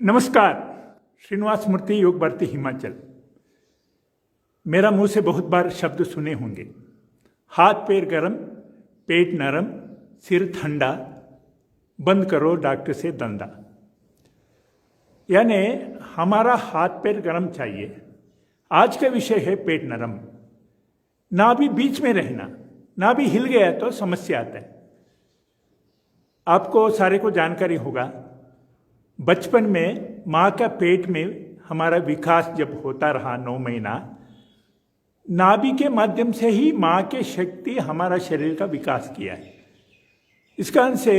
नमस्कार। श्रीनिवास मूर्ति, योग भारती हिमाचल। मेरा मुंह से बहुत बार शब्द सुने होंगे, हाथ पैर गरम, पेट नरम, सिर ठंडा, बंद करो डॉक्टर से धंधा। यानी हमारा हाथ पैर गरम चाहिए। आज का विषय है पेट नरम। ना भी बीच में रहना, ना भी हिल गया तो समस्या आता है। आपको सारे को जानकारी होगा, बचपन में माँ का पेट में हमारा विकास जब होता रहा 9 महीना, नाभि के माध्यम से ही माँ के शक्ति हमारा शरीर का विकास किया है। इस कारण से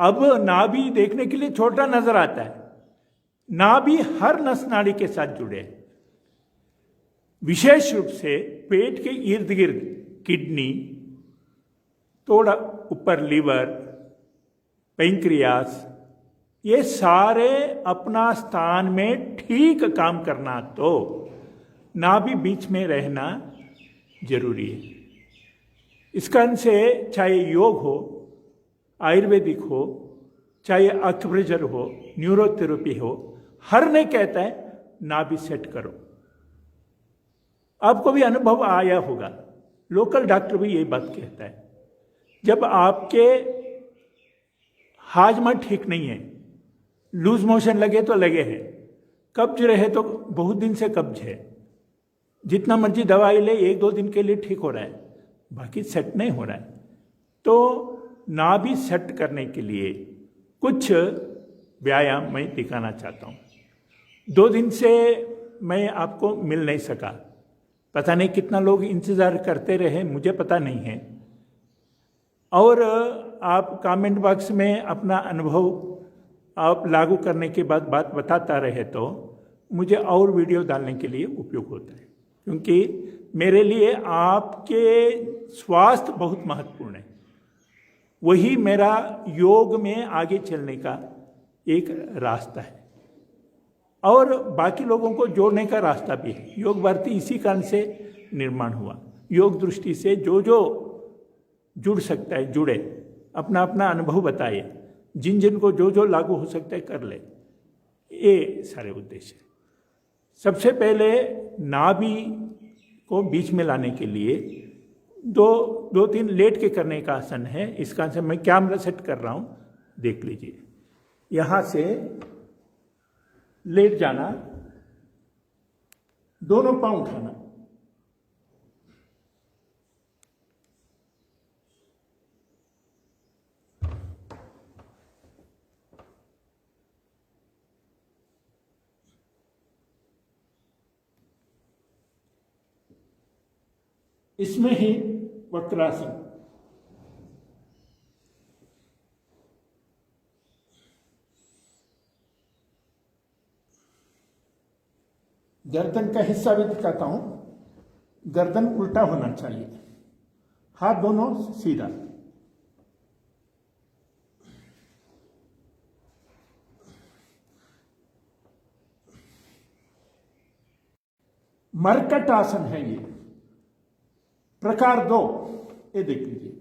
अब नाभि देखने के लिए छोटा नजर आता है। नाभि हर नस नाड़ी के साथ जुड़े है। विशेष रूप से पेट के इर्द गिर्द किडनी, थोड़ा ऊपर लीवर, पैंक्रियास, ये सारे अपना स्थान में ठीक काम करना तो नाभि बीच में रहना जरूरी है। इस कारण से चाहे योग हो, आयुर्वेदिक हो, चाहे एक्यूप्रेशर हो, न्यूरोथेरेपी हो, हर ने कहता है नाभि सेट करो। आपको भी अनुभव आया होगा, लोकल डॉक्टर भी यही बात कहता है। जब आपके हाजमा ठीक नहीं है, लूज मोशन लगे तो लगे हैं, कब्ज रहे तो बहुत दिन से कब्ज है, जितना मर्जी दवाई ले 1-2 दिन के लिए ठीक हो रहा है, बाकी सेट नहीं हो रहा है। तो नाभि सेट करने के लिए कुछ व्यायाम मैं दिखाना चाहता हूँ। 2 दिन से मैं आपको मिल नहीं सका, पता नहीं कितना लोग इंतज़ार करते रहे, मुझे पता नहीं है। और आप कमेंट बॉक्स में अपना अनुभव आप लागू करने के बाद बात बताता रहे तो मुझे और वीडियो डालने के लिए उपयोग होता है, क्योंकि मेरे लिए आपके स्वास्थ्य बहुत महत्वपूर्ण है। वही मेरा योग में आगे चलने का एक रास्ता है और बाकी लोगों को जोड़ने का रास्ता भी है। योग भारती इसी कारण से निर्माण हुआ। योग दृष्टि से जो जो जुड़ सकता है जुड़े, अपना अपना अनुभव बताए, जिन जिन को जो जो लागू हो सकता है कर ले, ये सारे उद्देश्य। सबसे पहले नाभि को बीच में लाने के लिए 2-3 लेट के करने का आसन है। इसका आसन मैं कैमरा सेट कर रहा हूँ, देख लीजिए। यहाँ से लेट जाना, दोनों पाँव उठाना, इसमें ही वक्रासन। गर्दन का हिस्सा भी दिखाता हूं। गर्दन उल्टा होना चाहिए, हाथ दोनों सीधा। मरकट आसन है ये, प्रकार 2, ये देख लीजिए।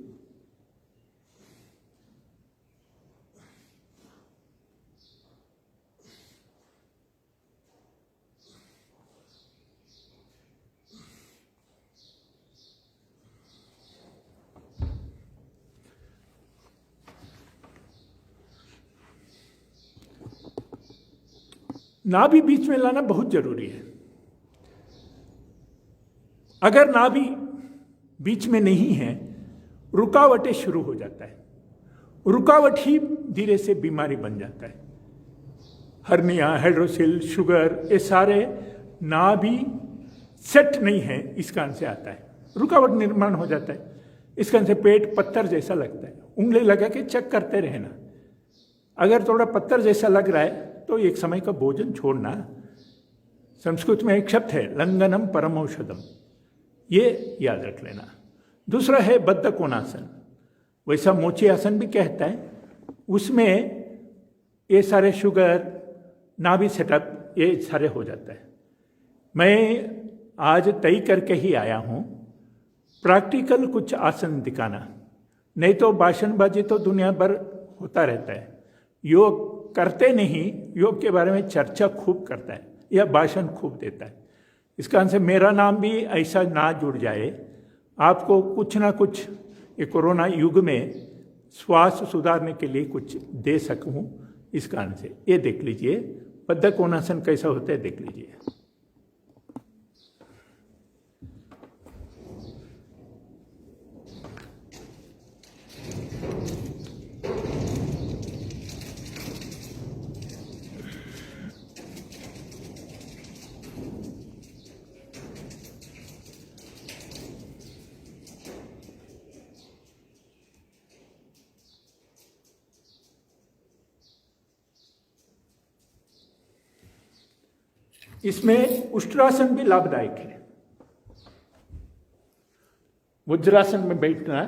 नाभि बीच में लाना बहुत जरूरी है। अगर नाभि बीच में नहीं है, रुकावटें शुरू हो जाता है। रुकावट ही धीरे से बीमारी बन जाता है। हर्निया, हाइड्रोसिल, शुगर, ये सारे नाभि सेट नहीं है, इस कारण से आता है। रुकावट निर्माण हो जाता है। इस कारण से पेट पत्थर जैसा लगता है। उंगली लगा के चेक करते रहना। अगर थोड़ा पत्थर जैसा लग रहा है तो एक समय का भोजन छोड़ना। संस्कृत में एक शब्द है लंघनम परमौषधम, ये याद रख लेना। दूसरा है बद्ध कोणासन, वैसा मोची आसन भी कहता है। उसमें ये सारे शुगर, नाभि सेटअप, ये सारे हो जाता है। मैं आज तय करके ही आया हूँ प्रैक्टिकल कुछ आसन दिखाना, नहीं तो भाषणबाजी तो दुनिया भर होता रहता है। योग करते नहीं, योग के बारे में चर्चा खूब करता है या भाषण खूब देता है। इसका अंश मेरा नाम भी ऐसा ना जुड़ जाए, आपको कुछ ना कुछ ये कोरोना युग में स्वास्थ्य सुधारने के लिए कुछ दे सकूं, इस कारण से ये देख लीजिए बद्ध कोणासन कैसा होता है, देख लीजिए। इसमें उष्ट्रासन भी लाभदायक है। वज्रासन में बैठना,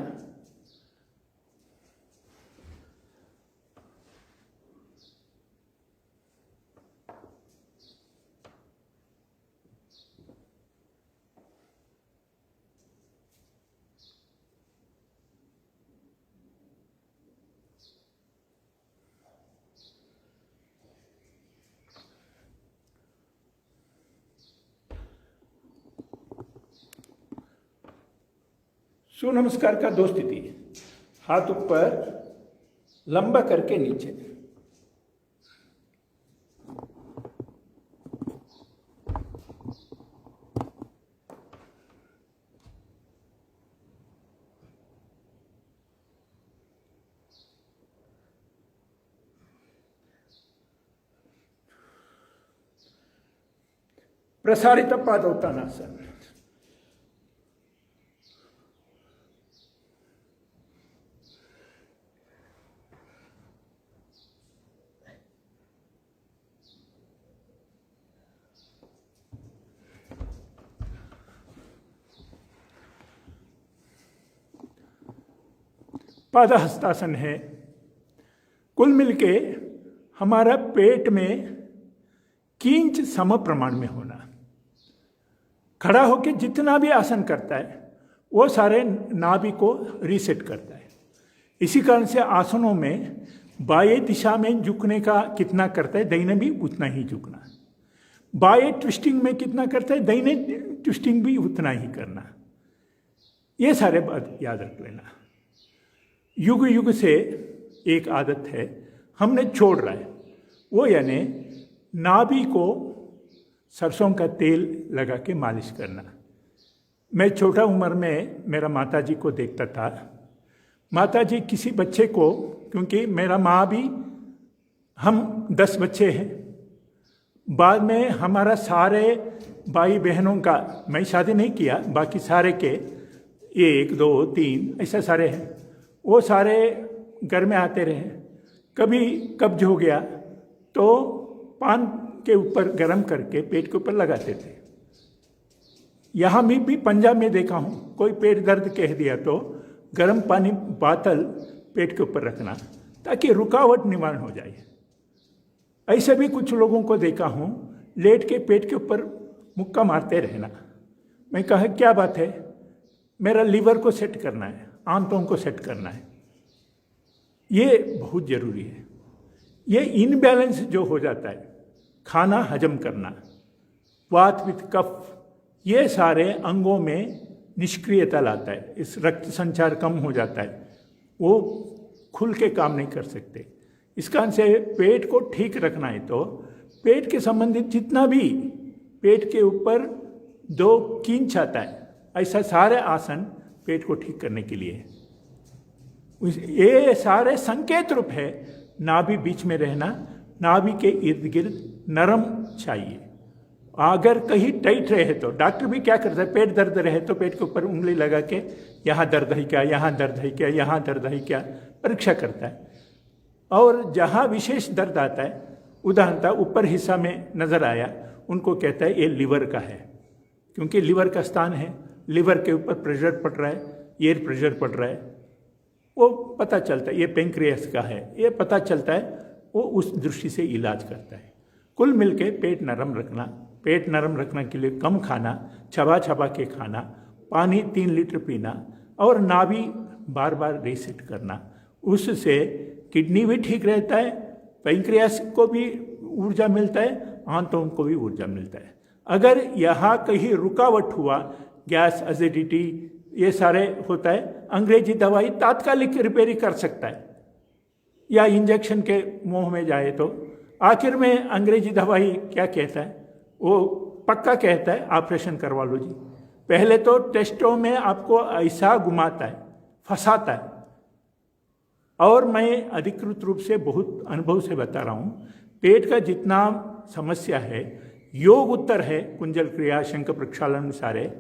सूर्य नमस्कार का 2 स्थिति, हाथ ऊपर लंबा करके नीचे, प्रसारित पादोत्तानासन, पादहस्तासन है। कुल मिलके हमारा पेट में किंच सम प्रमाण में होना, खड़ा होकर जितना भी आसन करता है वो सारे नाभि को रीसेट करता है। इसी कारण से आसनों में बाएं दिशा में झुकने का कितना करता है, दाहिने भी उतना ही झुकना। बाएं ट्विस्टिंग में कितना करता है, दाहिने ट्विस्टिंग भी उतना ही करना। ये सारे बात याद रख लेना। युग युग से एक आदत है, हमने छोड़ रहा है, वो यानी नाभि को सरसों का तेल लगा के मालिश करना। मैं छोटा उम्र में मेरा माताजी को देखता था। माताजी किसी बच्चे को, क्योंकि मेरा माँ भी, हम 10 बच्चे हैं, बाद में हमारा सारे भाई बहनों का, मैं शादी नहीं किया, बाकी सारे के 1 2 3 ऐसा सारे हैं, वो सारे घर में आते रहे। कभी कब्ज हो गया तो पान के ऊपर गरम करके पेट के ऊपर लगाते थे। यहाँ में भी पंजाब में देखा हूँ, कोई पेट दर्द कह दिया तो गरम पानी बातल पेट के ऊपर रखना ताकि रुकावट निवारण हो जाए। ऐसे भी कुछ लोगों को देखा हूँ, लेट के पेट के ऊपर मुक्का मारते रहना। मैं कहा क्या बात है, मेरा लीवर को सेट करना है, आंतों को सेट करना है। ये बहुत जरूरी है। ये इनबैलेंस जो हो जाता है, खाना हजम करना, वात विद कफ, ये सारे अंगों में निष्क्रियता लाता है। इस रक्त संचार कम हो जाता है, वो खुल के काम नहीं कर सकते। इस कारण से पेट को ठीक रखना है तो पेट के संबंधित जितना भी पेट के ऊपर 2 किंच आता है, ऐसा सारे आसन पेट को ठीक करने के लिए। ये सारे संकेत रूप है। नाभि बीच में रहना, नाभि के इर्द गिर्द नरम चाहिए। अगर कहीं टाइट रहे तो डॉक्टर भी क्या करता है, पेट दर्द रहे तो पेट के ऊपर उंगली लगा के यहाँ दर्द है क्या, यहाँ दर्द है क्या, यहाँ दर्द है क्या, परीक्षा करता है। और जहाँ विशेष दर्द आता है, उदाहरणतः ऊपर हिस्सा में नजर आया, उनको कहता है ये लिवर का है, क्योंकि लिवर का स्थान है, लिवर के ऊपर प्रेशर पड़ रहा है, एयर प्रेशर पड़ रहा है, वो पता चलता है। ये पेंक्रियास का है, ये पता चलता है, वो उस दृष्टि से इलाज करता है। कुल मिलके पेट नरम रखना, पेट नरम रखने के लिए कम खाना, चबा चबा के खाना, पानी 3 लीटर पीना और नाभि बार बार रीसेट करना। उससे किडनी भी ठीक रहता है, पैंक्रियास को भी ऊर्जा मिलता है, आंतों को भी ऊर्जा मिलता है। अगर यहाँ कहीं रुकावट हुआ, गैस, एसिडिटी, ये सारे होता है, अंग्रेजी दवाई तात्कालिक रिपेयरिंग कर सकता है, या इंजेक्शन के मुंह में जाए तो आखिर में अंग्रेजी दवाई क्या कहता है, वो पक्का कहता है ऑपरेशन करवा लो जी। पहले तो टेस्टों में आपको ऐसा घुमाता है, फंसाता है। और मैं अधिकृत रूप से बहुत अनुभव से बता रहा हूँ, पेट का जितना समस्या है, योग उत्तर है, कुंजल क्रिया, शंख प्रक्षालन सारे,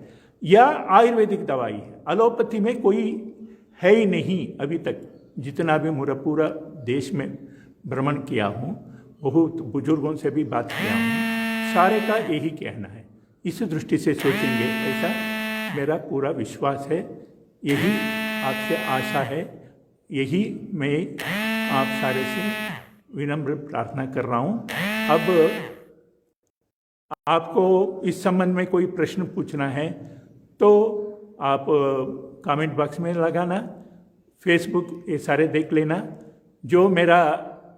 या आयुर्वेदिक दवाई है। एलोपैथी में कोई है ही नहीं अभी तक। जितना भी मेरा पूरा देश में भ्रमण किया हूँ, बहुत बुजुर्गों से भी बात किया हूँ, सारे का यही कहना है। इस दृष्टि से सोचेंगे ऐसा मेरा पूरा विश्वास है, यही आपसे आशा है, यही मैं आप सारे से विनम्र प्रार्थना कर रहा हूँ। अब आपको इस संबंध में कोई प्रश्न पूछना है तो आप कमेंट बॉक्स में लगाना, फेसबुक ये सारे देख लेना। जो मेरा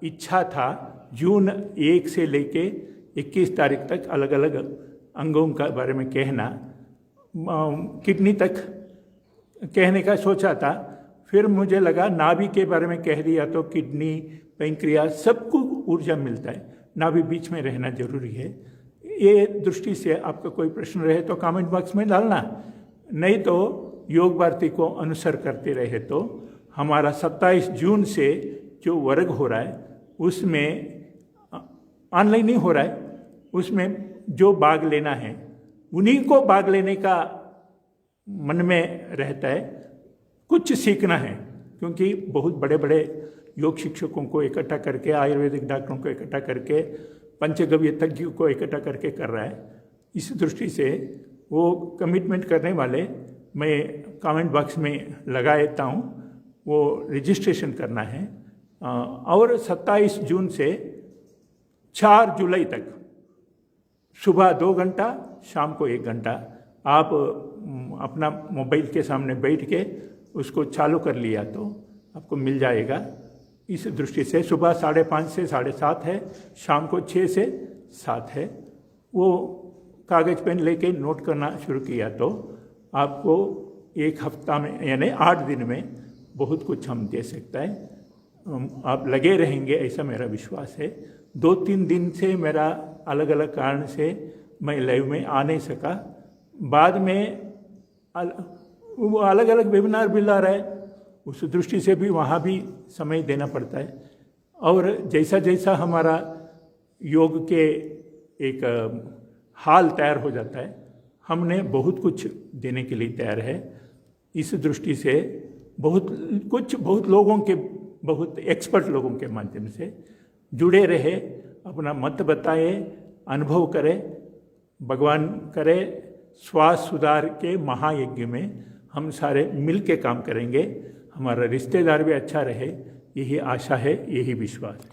इच्छा था जून 1 से लेके 21 तारीख तक अलग अलग अंगों का बारे में कहना, किडनी तक कहने का सोचा था, फिर मुझे लगा नाभि के बारे में कह दिया तो किडनी, पैंक्रियास सबको ऊर्जा मिलता है, नाभि बीच में रहना जरूरी है। ये दृष्टि से आपका कोई प्रश्न रहे तो कमेंट बॉक्स में डालना, नहीं तो योग भारती को अनुसर करते रहे तो हमारा 27 जून से जो वर्ग हो रहा है उसमें ऑनलाइन ही हो रहा है, उसमें जो भाग लेना है उन्हीं को भाग लेने का मन में रहता है। कुछ सीखना है, क्योंकि बहुत बड़े बड़े योग शिक्षकों को इकट्ठा करके, आयुर्वेदिक डॉक्टरों को इकट्ठा करके, पंचगव्य तज्ञों को इकट्ठा करके कर रहा है। इस दृष्टि से वो कमिटमेंट करने वाले मैं कमेंट बॉक्स में लगा देता हूँ, वो रजिस्ट्रेशन करना है। और 27 जून से 4 जुलाई तक सुबह 2 घंटा, शाम को 1 घंटा आप अपना मोबाइल के सामने बैठ के उसको चालू कर लिया तो आपको मिल जाएगा। इस दृष्टि से सुबह 5:30 से 7:30 है, शाम को 6 से 7 है। वो कागज पेन लेके नोट करना शुरू किया तो आपको 1 हफ्ता में यानी 8 दिन में बहुत कुछ हम दे सकता है। आप लगे रहेंगे ऐसा मेरा विश्वास है। 2-3 दिन से मेरा अलग अलग कारण से मैं लाइव में आ नहीं सका, बाद में वो अलग अलग वेबिनार भी ला रहा है, उस दृष्टि से भी वहाँ भी समय देना पड़ता है। और जैसा जैसा हमारा योग के एक हाल तैयार हो जाता है, हमने बहुत कुछ देने के लिए तैयार है। इस दृष्टि से बहुत लोगों के, बहुत एक्सपर्ट लोगों के माध्यम से जुड़े रहे, अपना मत बताए, अनुभव करें, भगवान करे श्वास सुधार के महायज्ञ में हम सारे मिल के काम करेंगे, हमारा रिश्तेदार भी अच्छा रहे, यही आशा है, यही विश्वास है।